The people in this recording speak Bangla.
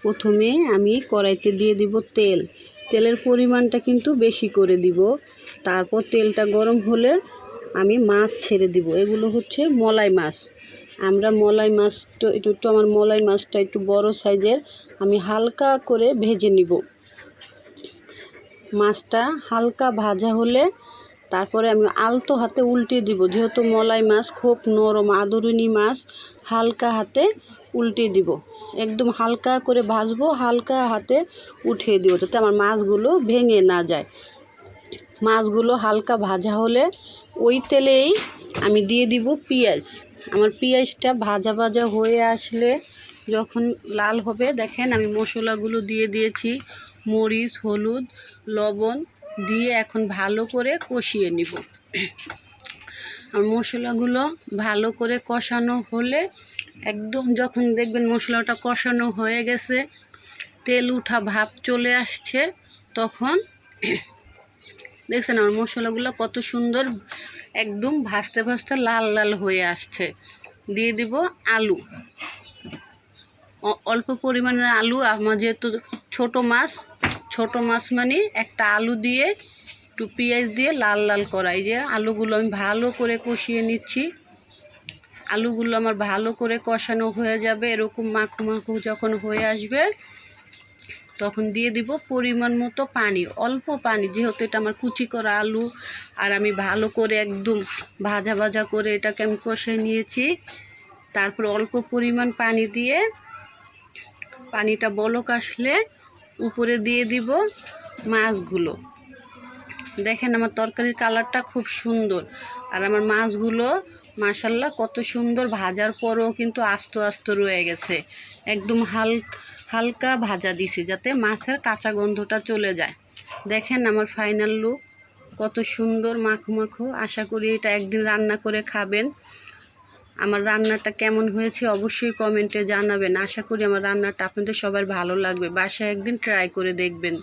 প্রথমে আমি কড়াইতে দিয়ে দিব তেল। তেলের পরিমাণটা কিন্তু বেশি করে দিব। তারপর তেলটা গরম হলে আমি মাছ ছেড়ে দিব। এগুলো হচ্ছে মলাই মাছ। আমরা মলাই মাছটা একটু আমার মলাই মাছটা একটু বড় সাইজের, আমি হালকা করে ভেজে নিব। মাছটা হালকা ভাজা হলে তারপরে আমি আলতো হাতে উল্টে দিব। যেহেতু মলাই মাছ খুব নরম আদরিনী মাছ, হালকা হাতে উল্টে দিব। একদম হালকা করে ভাজবো, হালকা হাতে উঠিয়ে দিব যাতে আমার মাছগুলো ভেঙে না যায়। মাছগুলো হালকা ভাজা হলে ওই তেলেই আমি দিয়ে দিব পেঁয়াজ। আমার পেঁয়াজটা ভাজা ভাজা হয়ে আসলে যখন লাল হবে, দেখেন আমি মশলাগুলো দিয়ে দিয়েছি। মরিচ, হলুদ, লবণ দিয়ে এখন ভালো করে কষিয়ে নিব। আর মশলাগুলো ভালো করে কষানো হলে একদম যখন দেখবেন মশলাটা কষানো হয়ে গেছে, তেল উঠা ভাব চলে আসছে, তখন দেখছেন আমার মশলাগুলো কত সুন্দর একদম ভাজতে ভাজতে লাল লাল হয়ে আসছে। দিয়ে দিব আলু, অল্প পরিমাণের আলু। আমার যেহেতু ছোট মাছ মানে একটা আলু দিয়ে একটু পেঁয়াজ দিয়ে লাল লাল করা। এই যে আলুগুলো আমি ভালো করে কষিয়ে নিচ্ছি। আলুগুলো আমার ভালো করে কষানো হয়ে যাবে, এরকম মাখো মাখো যখন হয়ে আসবে তখন দিয়ে দিব পরিমাণ মতো পানি, অল্প পানি, যেহেতু এটা আমার কুচি করা আলু। আর আমি ভালো করে একদম ভাজা ভাজা করে এটাকে আমি কষে নিয়েছি। তারপর অল্প পরিমাণ পানি দিয়ে পানিটা বলক আসলে উপরে দিয়ে দিব মাছগুলো। দেখেন আমার তরকারির কালারটা খুব সুন্দর, আর আমার মাছগুলো মাশাল্লাহ কত সুন্দর ভাজার পরও কিন্তু আস্ত আস্ত রয়ে গেছে। একদম হালকা ভাজা দিছি যাতে মাছের কাঁচা গন্ধটা চলে যায়। দেখেন আমার ফাইনাল লুক কত সুন্দর মাখো মাখো। আশা করি এটা একদিন রান্না করে খাবেন। আমার রান্নাটা কেমন হয়েছে অবশ্যই কমেন্টে জানাবেন। আশা করি আমার রান্নাটা আপনাদের সবার ভালো লাগবে। বাসায় একদিন ট্রাই করে দেখবেন।